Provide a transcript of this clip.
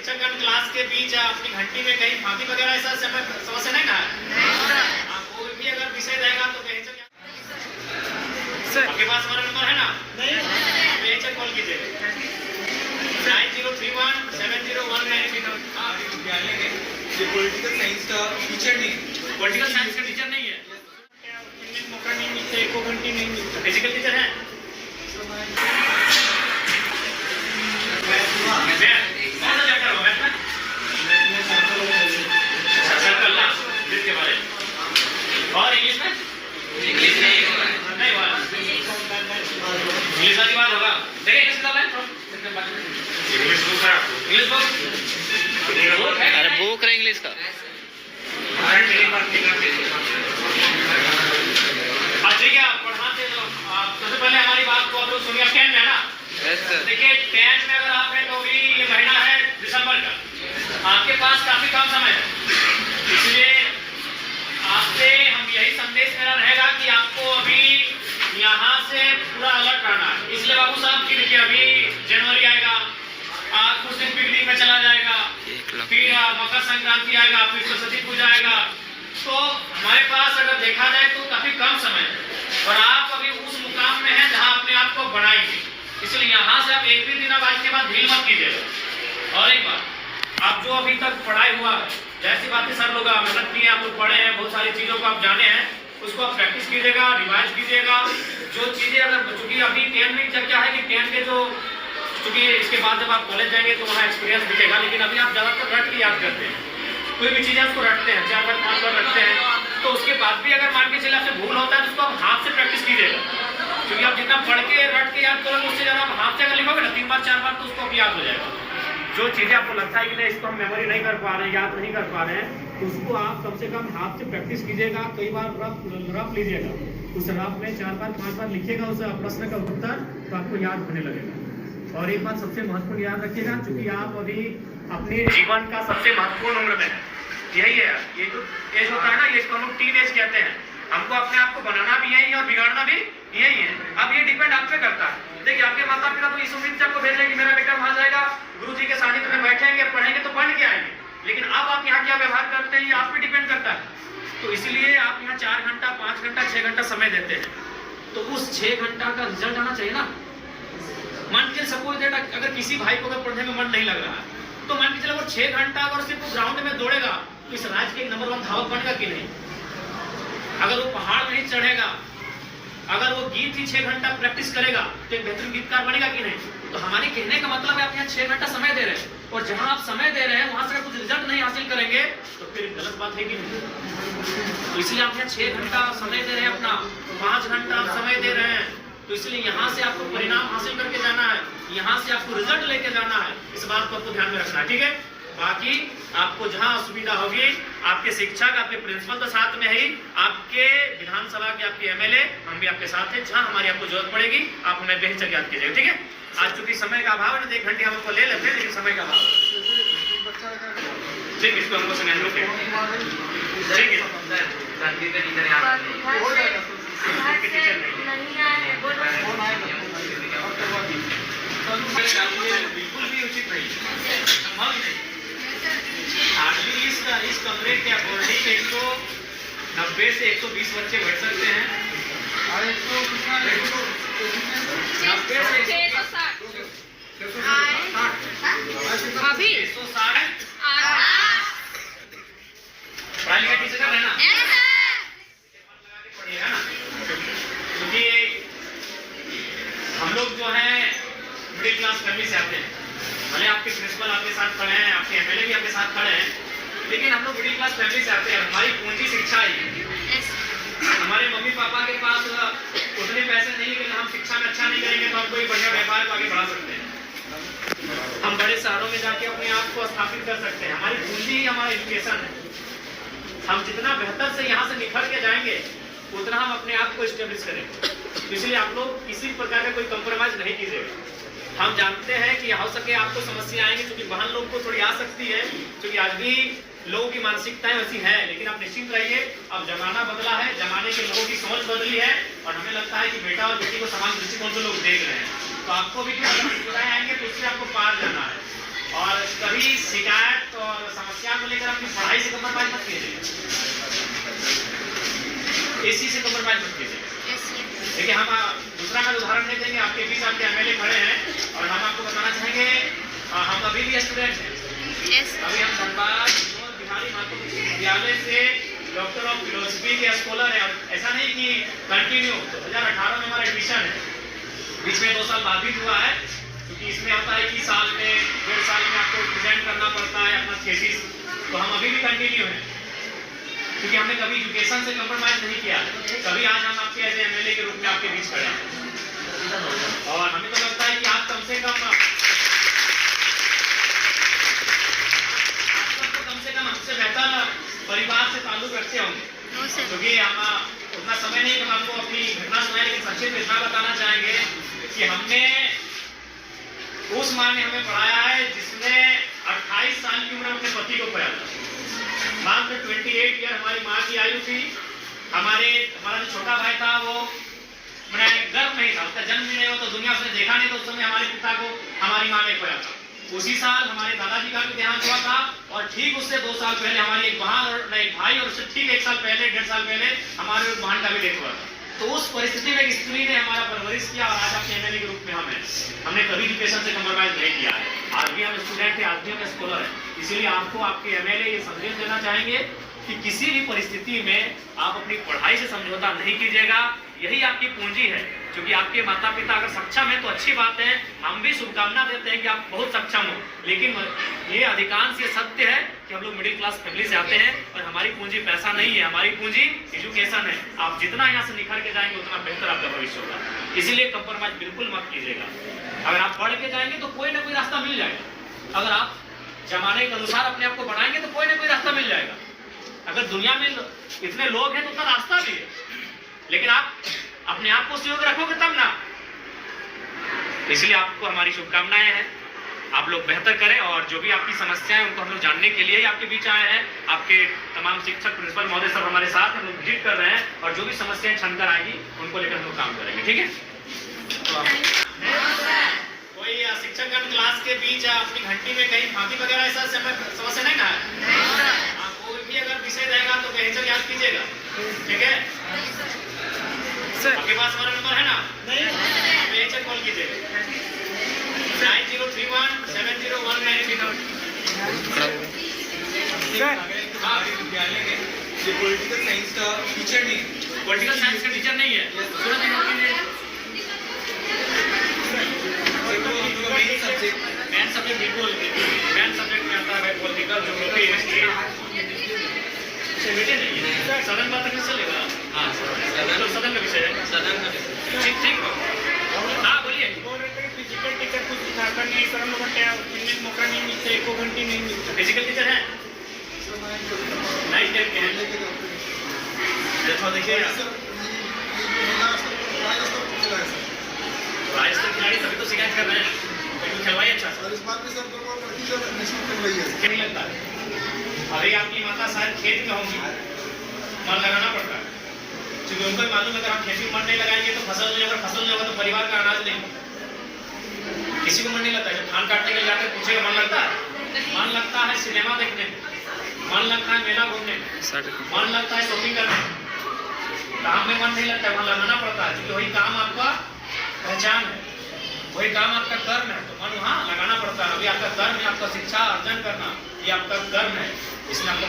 शिक्षकगण class के बीच अपनी घंटी में कहीं फांकी वगैरह ऐसा समस्या नहीं ना है? कोई भी अगर विषय रहेगा तो बेहिचक आपके पास हमारा नंबर है ना? नहीं, बेहिचक कॉल कीजिए 90317019। विद्यालय में ये पॉलिटिकल साइंस का टीचर नहीं, पॉलिटिकल साइंस का टीचर नहीं है, मौका नहीं मिलता, एको घंटी नहीं मिलता। फिजिकल टीचर है? और इंग्लिश में? इंग्लिश नहीं हुआ, इंग्लिश वाली बात होगा। देखिए इंग्लिश किताब है, इंग्लिश बुक है, इंग्लिश बुक है, अरे बुक है इंग्लिश का। ठीक है, आप पढ़ाते तो सबसे पहले हमारी बात को आप लोग सुनिए। 10 में है ना? देखिए 10 में अगर आप हैं तो अभी ये महीना है दिसंबर का, आपके पास काफी कम समय है, इसलिए आपसे हम यही संदेश मेरा रहेगा कि आपको अभी यहाँ से पूरा अलर्ट रहना है। इसलिए बाबू साहब की देखिए अभी जनवरी आएगा, कुछ दिन पिकनिक में चला जाएगा, फिर मकर संक्रांति आएगा, फिर सरस्वती पूजा आएगा, तो हमारे पास अगर देखा जाए तो काफी कम समय है और आप अभी उस मुकाम में हैं जहाँ अपने आप को बढ़ाएंगे। इसलिए यहाँ से आप एक भी दिन आज के बाद ढील मत कीजिएगा। और एक बात, आप जो अभी तक पढ़ाई हुआ है, जैसी बातें सर लोग मेहनत किए, आप लोग पढ़े हैं, बहुत सारी चीजों को आप जाने हैं, उसको आप प्रैक्टिस कीजिएगा, रिवाइज कीजिएगा। जो चीजें अगर चूंकि अभी 10 में क्या है कि 10 के जो चूंकि इसके बाद जब आप कॉलेज जाएंगे तो वहाँ एक्सपीरियंस दिखेगा, लेकिन अभी आप ज्यादातर रट के याद करते हैं, कोई भी चीजें उसको रटते हैं, 4 बार 5 बार रटते हैं, तो उसके बाद भी अगर मान के चले आपसे भूल होता है तो उसको आप हाथ से प्रैक्टिस कीजिएगा, क्योंकि आप जितना पढ़ के रट के याद करोगे उससे ज्यादा आप हाथ से अगर लिखोगे ना 3 बार 4 बार तो उसको याद हो जाएगा। जो चीजें आपको लगता है कि नहीं इसको हम मेमोरी नहीं कर पा रहे हैं, याद नहीं कर पा रहे हैं, तो उसको आप कम से कम हाथ से प्रैक्टिस कीजिएगा, कई बार रफ लीजिएगा, उस रफ में 4 बार 5 बार लिखिएगा उस प्रश्न का उत्तर, तो आपको याद होने लगेगा। और एक बात सबसे महत्वपूर्ण याद रखिएगा, क्योंकि आप अभी अपने जीवन का सबसे महत्वपूर्ण उम्र में है, यही है, ये जो एज होता है ना, ये इसको हम लोग टीन एज कहते हैं। हमको अपने आप को बनाना भी यही है और बिगाड़ना भी यही है। अब ये डिपेंड आप पे करता है। देखिए आपके माता पिता तो इस उम्मीद से आपको भेज रहे कि मेरा बेटा वहां जाएगा, गुरुजी के सानिध्य में बैठेंगे, पढ़ेंगे तो पढ़ के आएंगे, लेकिन अब आप यहाँ क्या व्यवहार करते हैं ये आप पे डिपेंड करता है। तो इसलिए आप यहाँ 4 घंटा 5 घंटा 6 घंटा समय देते हैं, तो उस 6 घंटा का रिजल्ट आना चाहिए ना। मान के सपोज दैट अगर किसी भाई को अगर पढ़ने में मन नहीं लग रहा है तो मान के चलो वो 6 घंटा अगर सिर्फ ग्राउंड में दौड़ेगा तो इस राज्य के नंबर 1 धावक बनेगा कि नहीं? अगर वो पहाड़ नहीं चढ़ेगा, अगर वो गीत ही 6 घंटा प्रैक्टिस करेगा तो एक बेहतरीन गीतकार बनेगा कि नहीं? तो हमारे कहने का मतलब है आप यहाँ 6 घंटा समय दे रहे हैं, और जहां आप समय दे रहे हैं वहां से कुछ रिजल्ट नहीं हासिल करेंगे तो फिर गलत बात है कि नहीं? तो इसलिए आप यहाँ 6 घंटा समय दे रहे हैं, अपना 5 घंटा आप समय दे रहे हैं, तो इसलिए यहाँ से आपको परिणाम हासिल करके जाना है, यहाँ से आपको रिजल्ट लेके जाना है। इस बात को आपको ध्यान में रखना है, ठीक है? बाकी आपको जहाँ असुविधा होगी, आपके शिक्षक आपके प्रिंसिपल तो साथ में ही, आपके विधानसभा के आपके एमएलए हम भी आपके साथ हैं, जहाँ हमारी आपको जरूरत पड़ेगी आप हमें बेहिचक याद कीजिएगा, ठीक है? आज चूंकि समय का अभाव है, 1 घंटे हम आपको ले लेते हैं, लेकिन समय का अभाव ठीक, इसको हमको समझ लो, ठीक है? बिल्कुल भी उचित नहीं, संभव ही नहीं। हार्डली इस कमरे के अकॉर्डिंग 190 से 120 बच्चे बैठ सकते हैं, और 90 से 160 अभी 160 पढ़ाई लिखाई ठीक से कर रहे हैं ना? पढ़िएगा ना, क्योंकि हम लोग जो है मिडिल क्लास फैमिली से आते हैं, भले आपके प्रिंसिपल आपके साथ खड़े हैं, आपके एमएलए भी आपके साथ खड़े हैं, लेकिन हम लोग मिडिल क्लास फैमिली से आते हैं। हमारी पूंजी शिक्षा ही, हमारे मम्मी पापा के पास उतने पैसे नहीं कि हम शिक्षा में अच्छा नहीं करेंगे तो हम कोई बढ़िया व्यापार को आगे बढ़ा सकते हैं, हम बड़े शहरों में जाके अपने आप को स्थापित कर सकते हैं। हमारी पूंजी ही हमारा एजुकेशन है। हम जितना बेहतर से यहाँ से निखर के जाएंगे उतना हम अपने आप को स्टेब्लिश करेंगे। इसलिए आप लोग किसी प्रकार का कोई कंप्रोमाइज नहीं कीजिएगा। हम जानते हैं कि हो सके आपको समस्या आएंगी, क्योंकि बहन लोग को थोड़ी आ सकती है, क्योंकि आज भी लोगों की मानसिकताएं वैसी है, लेकिन आप निश्चिंत रहिए, अब जमाना बदला है, जमाने के लोगों की सोच बदली है, और हमें लगता है कि बेटा और बेटी को समान दृष्टिकोण से लोग देख रहे हैं। तो आपको भी कुछ मुश्किलें आएंगे तो उससे आपको पार जाना है, और कभी कभी शिकायत और समस्या को लेकर अपनी पढ़ाई से कंप्रोमाइज मत कीजिए, इसी से कंप्रोमाइज मत कीजिए। देखिए हम दूसरा का उदाहरण नहीं देंगे, आपके बीच आपके एमएलए खड़े हैं और हम आपको बताना चाहेंगे हम अभी भी स्टूडेंट हैं। अभी हम धनबाद बिहारी माधव विश्वविद्यालय से डॉक्टर ऑफ फिलोसफी के स्कॉलर हैं। ऐसा नहीं कि कंटिन्यू 2018 में हमारा एडमिशन है, बीच में 2 साल बाधित हुआ है, क्योंकि इसमें होता है कि साल में 1.5 साल में आपको प्रेजेंट करना पड़ता है अपना थीसिस। तो हम अभी भी कंटिन्यू हैं, क्योंकि हमने कभी एजुकेशन से कंप्रोमाइज नहीं किया। कभी आज हम आपके एज एमएलए के रूप में आपके बीच खड़े हैं और हमें तो लगता है कि आप कम से कम हमसे बेहतर परिवार से ताल्लुक रखते होंगे, क्योंकि हम उतना समय नहीं हम आपको अपनी घटना सुनाए, लेकिन संक्षिप्त में इतना बताना चाहेंगे कि हमने उस माँ ने हमें पढ़ाया है जिसने 28 साल की उम्र में अपने पति को खोया था। माँ में 28 ईयर हमारी माँ की आयु थी। हमारा जो छोटा भाई था वो मैंने गर्भ नहीं था, उसका जन्म भी नहीं हुआ, तो दुनिया उसने देखा नहीं, तो उस समय हमारे पिता को हमारी माँ ने खोया था। उसी साल हमारे दादाजी का भी देहांत हुआ था और ठीक उससे 2 साल पहले हमारी एक बहन और एक भाई, और उससे ठीक 1 साल पहले 1.5 साल पहले हमारे एक बहन का भी डेथ हुआ था। तो उस परिस्थिति में एक स्त्री ने हमारा परवरिश किया और आज आपके एमएलए के रूप में हम हैं। हमने कभी एजुकेशन से कंप्रोमाइज नहीं किया है। आज भी हम स्टूडेंट हैं, आज भी हम स्कॉलर हैं। इसीलिए आपको आपके एमएलए ये संदेश देना चाहेंगे कि किसी भी परिस्थिति में आप अपनी पढ़ाई से समझौता नहीं कीजिएगा। यही आपकी पूंजी है, क्योंकि आपके माता पिता अगर सक्षम है तो अच्छी बात है, हम भी शुभकामना देते हैं कि आप बहुत सक्षम हो। लेकिन ये अधिकांश ये सत्य है कि हम लोग मिडिल क्लास फैमिली से आते हैं और हमारी पूंजी पैसा नहीं है, हमारी पूंजी एजुकेशन है। आप जितना यहाँ से निखर के जाएंगे उतना बेहतर आपका भविष्य होगा। इसीलिए कंप्रोमाइज बिल्कुल मत कीजिएगा। अगर आप पढ़ के जाएंगे तो कोई ना कोई रास्ता मिल जाएगा। अगर आप जमाने के अनुसार अपने आप को बढ़ाएंगे तो कोई ना कोई रास्ता मिल जाएगा। अगर दुनिया में इतने लोग हैं तो उतना रास्ता भी है, लेकिन आप अपने आप को सहयोग रखोगे तब ना। इसलिए आपको हमारी शुभकामनाएं हैं, आप लोग बेहतर करें और जो भी आपकी समस्याएं हैं उनको हम लोग जानने के लिए ही आपके बीच आए हैं। आपके तमाम शिक्षक प्रिंसिपल महोदय सब हमारे साथ हम लोग विजिट कर रहे हैं और जो भी समस्याएं छनकर आएगी उनको लेकर हम लोग काम करेंगे। ठीक है, तो कोई शिक्षकगण क्लास के बीच अपनी घंटी में कहीं फांकी वगैरह ऐसा समस्या नहीं ना है। कोई भी अगर विषय रहेगा तो बेहतर याद कीजिएगा। ठीक है, आपके पास हमारा नंबर है ना? नहीं, यहीं से कॉल कीजिएगा 9031701939। विद्यालय में ये पॉलिटिकल साइंस का टीचर नहीं, पॉलिटिकल साइंस का टीचर नहीं है। मेन सब्जेक्ट बिल्कुल मेन सब्जेक्ट में आता है पॉलिटिकल, ज्योग्राफी, हिस्ट्री। बेटे नहीं है सदन बात करने चलेगा। हाँ सदन का विषय है, सदन का ठीक ठीक। हाँ बोलिए। फिजिकल टीचर कुछ सिखाता नहीं सर, हम लोग का मौका नहीं मिलता, 1 घंटे नहीं मिलता। फिजिकल टीचर है नाइट टाइम के हैं। देखो देखिए राजस्थान खिलाड़ी सभी तो शिकायत कर रहे हैं, लेकिन खिलवाई अच्छा नहीं लगता है। अभी आपकी माता शायद खेत में होंगी, मन लगाना पड़ता है, क्योंकि उनको भी मालूम है अगर हम खेती में मन नहीं लगाएंगे तो फसल नहीं होगा, फसल नहीं होगा तो परिवार का अनाज नहीं होगा। किसी को मन नहीं लगता है। जब धान काटने के लिए जाकर पूछेगा मन लगता है? मन लगता है सिनेमा देखने में, मन लगता है मेला घूमने में, मन लगता है शॉपिंग करने में। काम में मन नहीं लगता है, मन लगाना पड़ता है, क्योंकि वही काम आपका पहचान है, वही काम आपका कर्म है, तो मन वहाँ लगाना पड़ता है। अभी आपका कर्म है आपका शिक्षा अर्जन करना, ये आपका कर्म है, इसमें आपका